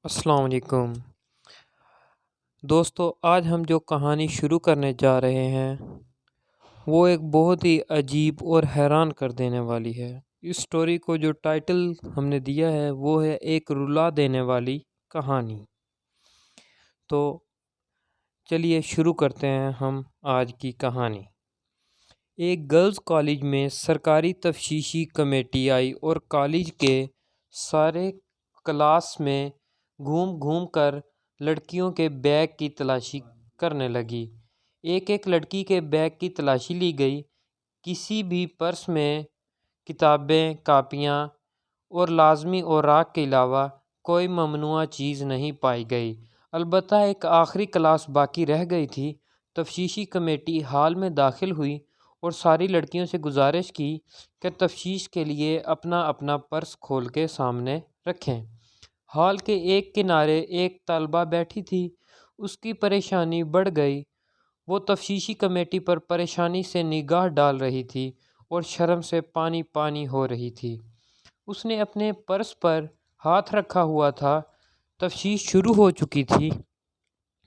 السلام علیکم دوستو، آج ہم جو کہانی شروع کرنے جا رہے ہیں وہ ایک بہت ہی عجیب اور حیران کر دینے والی ہے۔ اس سٹوری کو جو ٹائٹل ہم نے دیا ہے وہ ہے ایک رلا دینے والی کہانی۔ تو چلیے شروع کرتے ہیں ہم آج کی کہانی۔ ایک گرلز کالج میں سرکاری تفتیشی کمیٹی آئی اور کالج کے سارے کلاس میں گھوم گھوم کر لڑکیوں کے بیگ کی تلاشی کرنے لگی۔ ایک ایک لڑکی کے بیگ کی تلاشی لی گئی۔ کسی بھی پرس میں کتابیں، کاپیاں اور لازمی اوراق کے علاوہ کوئی ممنوعہ چیز نہیں پائی گئی۔ البتہ ایک آخری کلاس باقی رہ گئی تھی۔ تفتیشی کمیٹی ہال میں داخل ہوئی اور ساری لڑکیوں سے گزارش کی کہ تفتیش کے لیے اپنا اپنا پرس کھول کے سامنے رکھیں۔ ہال کے ایک کنارے ایک طالبہ بیٹھی تھی۔ اس کی پریشانی بڑھ گئی۔ وہ تفتیشی کمیٹی پر پریشانی سے نگاہ ڈال رہی تھی اور شرم سے پانی پانی ہو رہی تھی۔ اس نے اپنے پرس پر ہاتھ رکھا ہوا تھا۔ تفتیش شروع ہو چکی تھی۔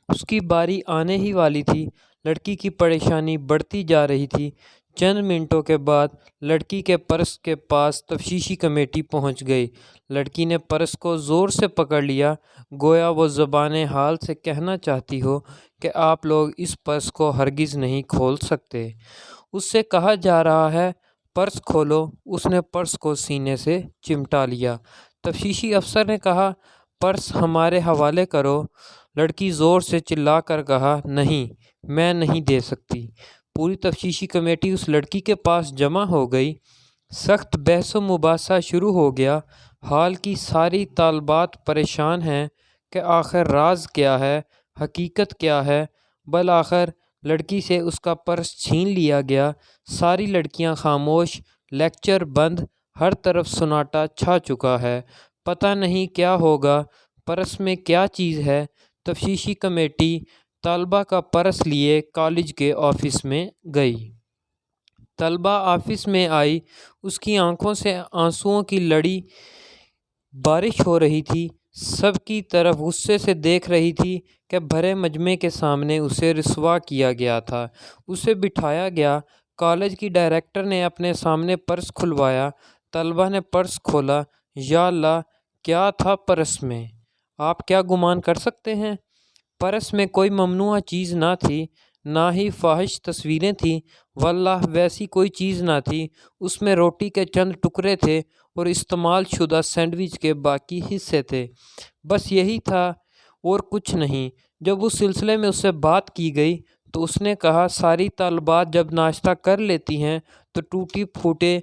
اس کی باری آنے ہی والی تھی۔ لڑکی کی پریشانی بڑھتی جا رہی تھی۔ چند منٹوں کے بعد لڑکی کے پرس کے پاس تفتیشی کمیٹی پہنچ گئی۔ لڑکی نے پرس کو زور سے پکڑ لیا، گویا وہ زبان حال سے کہنا چاہتی ہو کہ آپ لوگ اس پرس کو ہرگز نہیں کھول سکتے۔ اس سے کہا جا رہا ہے پرس کھولو۔ اس نے پرس کو سینے سے چمٹا لیا۔ تفتیشی افسر نے کہا پرس ہمارے حوالے کرو۔ لڑکی زور سے چلا کر کہا نہیں، میں نہیں دے سکتی۔ پوری تفتیشی کمیٹی اس لڑکی کے پاس جمع ہو گئی۔ سخت بحث و مباحثہ شروع ہو گیا۔ ہال کی ساری طالبات پریشان ہیں کہ آخر راز کیا ہے، حقیقت کیا ہے۔ بالآخر لڑکی سے اس کا پرس چھین لیا گیا۔ ساری لڑکیاں خاموش، لیکچر بند، ہر طرف سناٹا چھا چکا ہے۔ پتہ نہیں کیا ہوگا، پرس میں کیا چیز ہے۔ تفتیشی کمیٹی طالبہ کا پرس لیے کالج کے آفس میں گئی۔ طالبہ آفس میں آئی۔ اس کی آنکھوں سے آنسوؤں کی لڑی بارش ہو رہی تھی۔ سب کی طرف غصے سے دیکھ رہی تھی کہ بھرے مجمع کے سامنے اسے رسوا کیا گیا تھا۔ اسے بٹھایا گیا۔ کالج کی ڈائریکٹر نے اپنے سامنے پرس کھلوایا۔ طالبہ نے پرس کھولا۔ یا اللہ! کیا تھا پرس میں؟ آپ کیا گمان کر سکتے ہیں؟ پرس میں کوئی ممنوعہ چیز نہ تھی، نہ ہی فاحش تصویریں تھیں۔ واللہ ویسی کوئی چیز نہ تھی۔ اس میں روٹی کے چند ٹکڑے تھے اور استعمال شدہ سینڈوچ کے باقی حصے تھے۔ بس یہی تھا اور کچھ نہیں۔ جب اس سلسلے میں اس سے بات کی گئی تو اس نے کہا ساری طالبات جب ناشتہ کر لیتی ہیں تو ٹوٹے پھوٹے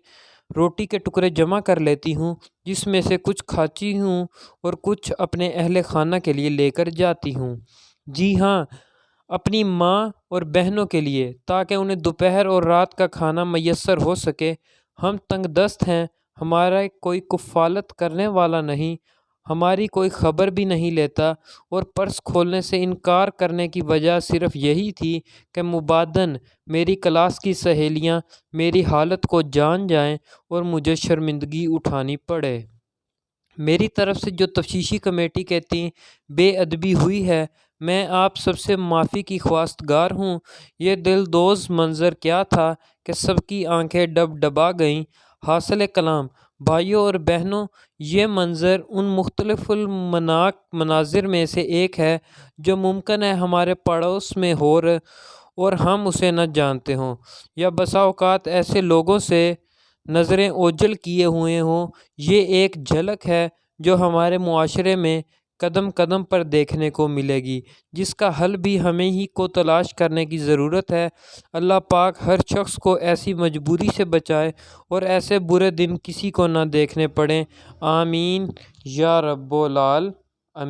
روٹی کے ٹکڑے جمع کر لیتی ہوں، جس میں سے کچھ کھاتی ہوں اور کچھ اپنے اہل خانہ کے لیے لے کر جاتی ہوں۔ جی ہاں، اپنی ماں اور بہنوں کے لیے، تاکہ انہیں دوپہر اور رات کا کھانا میسر ہو سکے۔ ہم تنگ دست ہیں، ہمارا کوئی کفالت کرنے والا نہیں، ہماری کوئی خبر بھی نہیں لیتا، اور پرس کھولنے سے انکار کرنے کی وجہ صرف یہی تھی کہ مبادن میری کلاس کی سہیلیاں میری حالت کو جان جائیں اور مجھے شرمندگی اٹھانی پڑے۔ میری طرف سے جو تفتیشی کمیٹی کے تئیں بے ادبی ہوئی ہے، میں آپ سب سے معافی کی خواستگار ہوں۔ یہ دلدوز منظر کیا تھا کہ سب کی آنکھیں ڈب ڈبا گئیں۔ حاصل کلام بھائیوں اور بہنوں، یہ منظر ان مختلف المناق مناظر میں سے ایک ہے جو ممکن ہے ہمارے پڑوس میں ہو اور ہم اسے نہ جانتے ہوں، یا بسا اوقات ایسے لوگوں سے نظریں اوجھل کیے ہوئے ہوں۔ یہ ایک جھلک ہے جو ہمارے معاشرے میں قدم قدم پر دیکھنے کو ملے گی، جس کا حل بھی ہمیں ہی کو تلاش کرنے کی ضرورت ہے۔ اللہ پاک ہر شخص کو ایسی مجبوری سے بچائے اور ایسے برے دن کسی کو نہ دیکھنے پڑیں۔ آمین یا رب العالمین۔